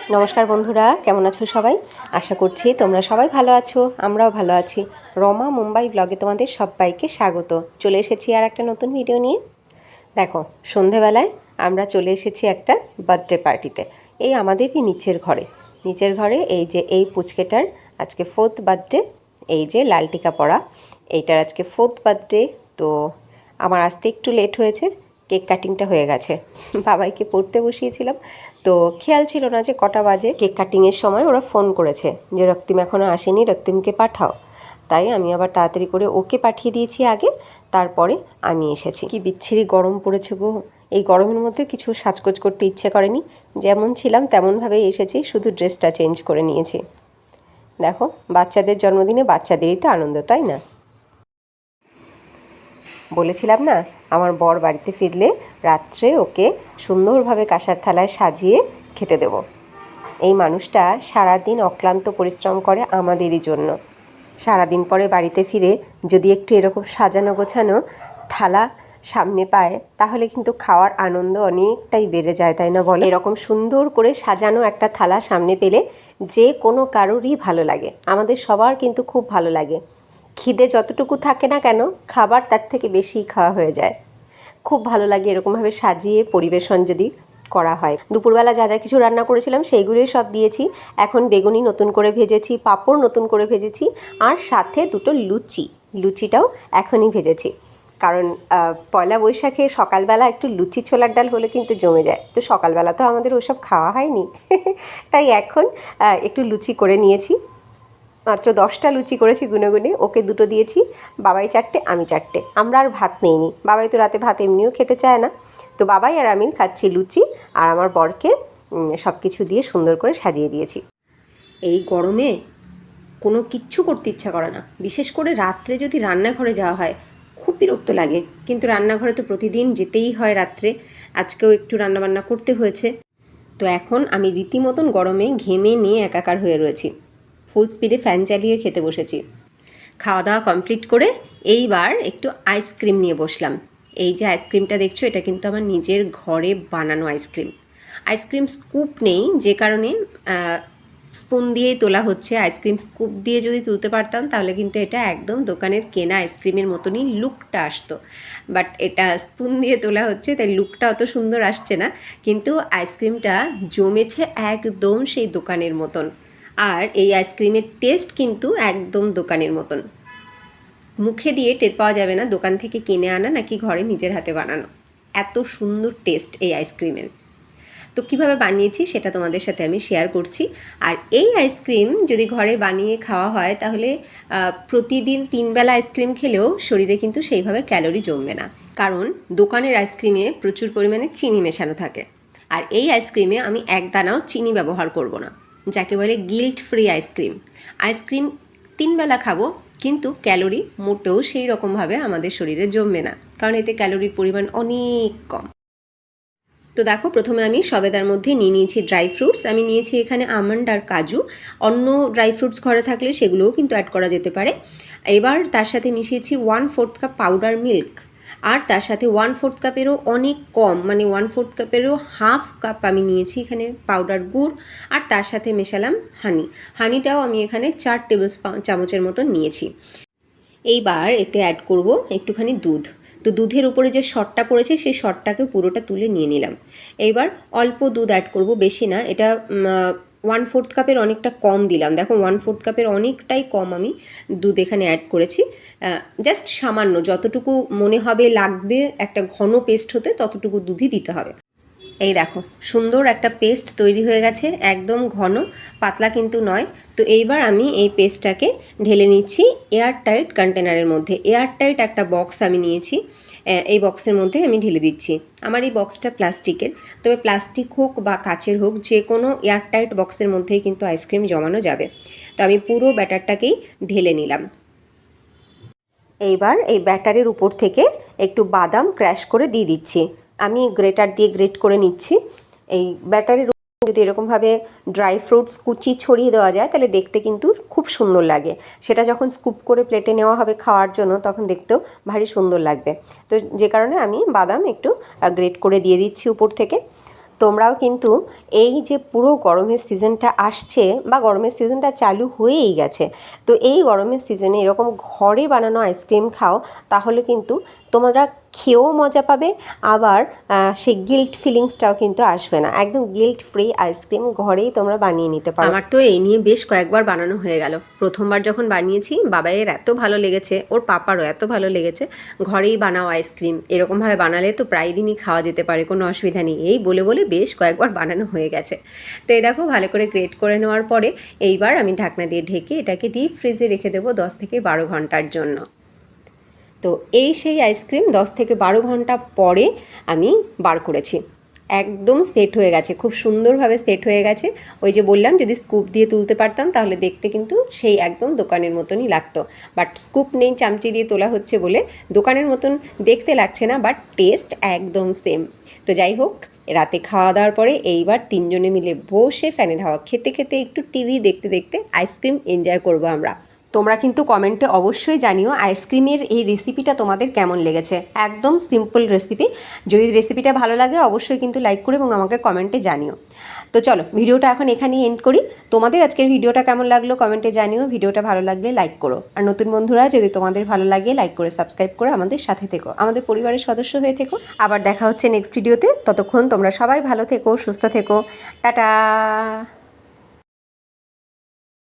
নমস্কার বন্ধুরা, কেমন আছো সবাই? আশা করছি তোমরা সবাই ভালো আছো, আমরাও ভালো আছি। রমা মুম্বাই ব্লগে তোমাদের সবাইকে স্বাগত। চলে এসেছি আর একটা নতুন ভিডিও নিয়ে। দেখো, সন্ধেবেলায় আমরা চলে এসেছি একটা বার্থডে পার্টিতে। এই আমাদেরই নিচের ঘরে এই যে এই পুচকেটার আজকে 4th বার্থডে। এই যে লাল টিকা পরা, এইটার আজকে 4th বার্থডে। তো আমার আসতে একটু লেট হয়েছে, কেক কাটিংটা হয়ে গেছে। বাবাইকে পড়তে বসিয়েছিলাম, তো খেয়াল ছিল না যে কটা বাজে। কেক কাটিংয়ের সময় ওরা ফোন করেছে যে রক্তিম এখনও আসেনি, রক্তিমকে পাঠাও। তাই আমি আবার তাড়াতাড়ি করে ওকে পাঠিয়ে দিয়েছি আগে, তারপরে আমি এসেছি। কি বিচ্ছিরি গরম পড়েছে গো! এই গরমের মধ্যে কিছু সাজগোজ করতে ইচ্ছে করেনি, যেমন ছিলাম তেমনভাবেই এসেছি, শুধু ড্রেসটা চেঞ্জ করে নিয়েছি। দেখো, বাচ্চাদের জন্মদিনে বাচ্চাদেরই তো আনন্দ, তাই না? বলেছিলাম না, আমার বর বাড়িতে ফিরলে রাত্রে ওকে সুন্দরভাবে কাঁসার থালায় সাজিয়ে খেতে দেব। এই মানুষটা সারাদিন অক্লান্ত পরিশ্রম করে আমাদেরই জন্য। সারাদিন পরে বাড়িতে ফিরে যদি একটু এরকম সাজানো গোছানো থালা সামনে পায়, তাহলে কিন্তু খাওয়ার আনন্দ অনেকটাই বেড়ে যায়, তাই না বলো? এরকম সুন্দর করে সাজানো একটা থালা সামনে পেলে যে কোনো কারোরই ভালো লাগে, আমাদের সবার কিন্তু খুব ভালো লাগে। খিদে যতটুকু থাকে না কেন, খাবার তার থেকে বেশিই খাওয়া হয়ে যায়। খুব ভালো লাগে এরকমভাবে সাজিয়ে পরিবেশন যদি করা হয়। দুপুরবেলা যা যা কিছু রান্না করেছিলাম সেইগুলোই সব দিয়েছি। এখন বেগুনি নতুন করে ভেজেছি, পাঁপড় নতুন করে ভেজেছি, আর সাথে দুটো লুচিটাও এখনই ভেজেছি। কারণ পয়লা বৈশাখে সকালবেলা একটু লুচি ছোলার ডাল হলে কিন্তু জমে যায়। তো সকালবেলা তো আমাদের ওসব খাওয়া হয়নি, তাই এখন একটু লুচি করে নিয়েছি। মাত্র 10টা লুচি করেছি গুনে গুনে, ওকে 2টো দিয়েছি, বাবাই 4টে, আমি 4টে। আমরা আর ভাত নেইনি, বাবাই তো রাতে ভাত এমনিও খেতে চায় না। তো বাবাই আর আমি খাচ্ছি লুচি, আর আমার বরকে সব কিছু দিয়ে সুন্দর করে সাজিয়ে দিয়েছি। এই গরমে কোনো কিচ্ছু করতে ইচ্ছা করে না, বিশেষ করে রাত্রে যদি রান্নাঘরে যাওয়া হয় খুব বিরক্ত লাগে। কিন্তু রান্নাঘরে তো প্রতিদিন যেতেই হয় রাত্রে, আজকেও একটু রান্নাবান্না করতে হয়েছে। তো এখন আমি রীতিমতন গরমে ঘেমে নিয়ে একাকার হয়ে রয়েছি। ফুল স্পিডে ফ্যান চালিয়ে খেতে বসেছি। খাওয়া দাওয়া কমপ্লিট করে এইবার একটু আইসক্রিম নিয়ে বসলাম। এই যে আইসক্রিমটা দেখছো, এটা কিন্তু আমার নিজের ঘরে বানানো আইসক্রিম। আইসক্রিম স্কুপ নেই, যে কারণে স্পুন দিয়েই তোলা হচ্ছে। আইসক্রিম স্কুপ দিয়ে যদি তুলতে পারতাম তাহলে কিন্তু এটা একদম দোকানের কেনা আইসক্রিমের মতনই লুকটা আসতো। বাট এটা স্পুন দিয়ে তোলা হচ্ছে, তাই লুকটা অত সুন্দর আসছে না, কিন্তু আইসক্রিমটা জমেছে একদম সেই দোকানের মতন। আর এই আইসক্রিমের টেস্ট কিন্তু একদম দোকানের মতন, মুখে দিয়ে টের পাওয়া যাবে না দোকান থেকে কিনে আনা নাকি ঘরে নিজের হাতে বানানো। এত সুন্দর টেস্ট এই আইসক্রিমের। তো কীভাবে বানিয়েছি সেটা তোমাদের সাথে আমি শেয়ার করছি। আর এই আইসক্রিম যদি ঘরে বানিয়ে খাওয়া হয় তাহলে প্রতিদিন 3 বেলা আইসক্রিম খেলেও শরীরে কিন্তু সেইভাবে ক্যালোরি জমবে না, কারণ দোকানের আইসক্রিমে প্রচুর পরিমাণে চিনি মেশানো থাকে। আর এই আইসক্রিমে আমি এক দানাও চিনি ব্যবহার করব না, যাকে বলে গিল্ট ফ্রি আইসক্রিম। আইসক্রিম 3 বেলা খাবো, কিন্তু ক্যালোরি মোটেও সেই রকমভাবে আমাদের শরীরে জমবে না, কারণ এতে ক্যালোরির পরিমাণ অনেক কম। তো দেখো, প্রথমে আমি সবেদার মধ্যে নিয়ে নিয়েছি ড্রাই ফ্রুটস। আমি নিয়েছি এখানে আমন্ড আর কাজু। অন্য ড্রাই ফ্রুটস ঘরে থাকলে সেগুলোও কিন্তু অ্যাড করা যেতে পারে। এবার তার সাথে মিশিয়েছি 1/4 কাপ পাউডার মিল্ক, আর তার সাথে 1/4 কাপেরও অনেক কম, মানে 1/4 কাপেরও হাফ কাপ আমি নিয়েছি এখানে পাউডার গুড়, আর তার সাথে মেশালাম হানিটাও আমি এখানে 4 টেবিল চামচের মতো নিয়েছি। এইবার এতে অ্যাড করব একটুখানি দুধ। তো দুধের উপরে যে শটটা পড়েছে সেই শটটাকে পুরোটা তুলে নিয়ে নিলাম। এইবার অল্প দুধ অ্যাড করব, বেশি না। এটা 1/4 কাপের অনেকটা কম দিলাম। দেখো, 1/4 কাপের অনেকটাই কম আমি দুধ এখানে অ্যাড করেছি। জাস্ট সামান্য, যতটুকু মনে হবে লাগবে একটা ঘন পেস্ট হতে ততটুকু দুধই দিতে হবে। এই দেখো, সুন্দর একটা পেস্ট তৈরি হয়ে গেছে, একদম ঘন, পাতলা কিন্তু নয়। তো এইবার আমি এই পেস্টটাকে ঢেলে নিচ্ছি এয়ার টাইট কন্টেনারের মধ্যে। এয়ার টাইট একটা বক্স আমি নিয়েছি, এই বক্সের মধ্যে আমি ঢেলে দিচ্ছি। আমার এই বক্সটা প্লাস্টিকের, তবে প্লাস্টিক হোক বা কাচের হোক, যে কোনো এয়ার টাইট বক্সের মধ্যেই কিন্তু আইসক্রিম জমানো যাবে। তো আমি পুরো ব্যাটারটাকেই ঢেলে নিলাম। এইবার এই ব্যাটারের উপর থেকে একটু বাদাম ক্র্যাশ করে দিয়ে দিচ্ছি। আমি গ্রেটার দিয়ে গ্রেট করে নিচ্ছি। এই ব্যাটারের যদি এরকমভাবে ড্রাই ফ্রুটস কুচি ছড়িয়ে দেওয়া যায় তাহলে দেখতে কিন্তু খুব সুন্দর লাগে। সেটা যখন স্কুপ করে প্লেটে নেওয়া হবে খাওয়ার জন্য, তখন দেখতেও ভারী সুন্দর লাগবে। তো যে কারণে আমি বাদাম একটু গ্রেট করে দিয়ে দিচ্ছি উপর থেকে। তোমরাও কিন্তু এই যে পুরো গরমের সিজনটা আসছে বা গরমের সিজনটা চালু হয়েই গেছে, তো এই গরমের সিজনে এরকম ঘরে বানানো আইসক্রিম খাও, তাহলে কিন্তু তোমরা খেয়েও মজা পাবে, আবার সেই গিল্ট ফিলিংসটাও কিন্তু আসবে না। একদম গিল্ট ফ্রি আইসক্রিম ঘরেই তোমরা বানিয়ে নিতে পারো। আমার তো এই নিয়ে বেশ কয়েকবার বানানো হয়ে গেল। প্রথমবার যখন বানিয়েছি বাবাইয়ের এত ভালো লেগেছে, ওর পাপারও এত ভালো লেগেছে। ঘরেই বানাও আইসক্রিম, এরকমভাবে বানালে তো প্রায় দিনই খাওয়া যেতে পারে, কোনো অসুবিধা নেই, এই বলে বলে বেশ কয়েকবার বানানো হয়ে গেছে। তো এই দেখো ভালো করে গ্রেট করে নেওয়ার পরে এইবার আমি ঢাকনা দিয়ে ঢেকে এটাকে ডিপ ফ্রিজে রেখে দেবো 10 থেকে 12 ঘন্টার জন্য। তো এই সেই আইসক্রিম 10 থেকে 12 ঘন্টা পরে আমি বার করেছি। একদম সেট হয়ে গেছে, খুব সুন্দরভাবে সেট হয়ে গেছে। ওই যে বললাম যদি স্কুপ দিয়ে তুলতে পারতাম তাহলে দেখতে কিন্তু সেই একদম দোকানের মতনই লাগতো, বাট স্কুপ নেই, চামচি দিয়ে তোলা হচ্ছে বলে দোকানের মতন দেখতে লাগছে না, বাট টেস্ট একদম সেম। তো যাই হোক, রাতে খাওয়া দাওয়ার পরে এইবার 3 জনে মিলে বসে ফ্যানের হাওয়া খেতে খেতে একটু টিভি দেখতে দেখতে আইসক্রিম এনজয় করবো আমরা। তোমরা কিন্তু কমেন্টে অবশ্যই জানিও আইসক্রিমের এই রেসিপিটা তোমাদের কেমন লেগেছে। একদম সিম্পল রেসিপি। যদি রেসিপিটা ভালো লাগে অবশ্যই কিন্তু লাইক করে এবং আমাকে কমেন্টে জানিও। তো চলো ভিডিওটা এখন এখানেই এন্ড করি। তোমাদের আজকের ভিডিওটা কেমন লাগলো কমেন্টে জানিও। ভিডিওটা ভালো লাগলে লাইক করো, আর নতুন বন্ধুরা যদি তোমাদের ভালো লাগে লাইক করে সাবস্ক্রাইব করে আমাদের সাথে থেকো, আমাদের পরিবারের সদস্য হয়ে থেকো। আবার দেখা হচ্ছে নেক্সট ভিডিওতে। ততক্ষণ তোমরা সবাই ভালো থেকো, সুস্থ থেকো। টাটা।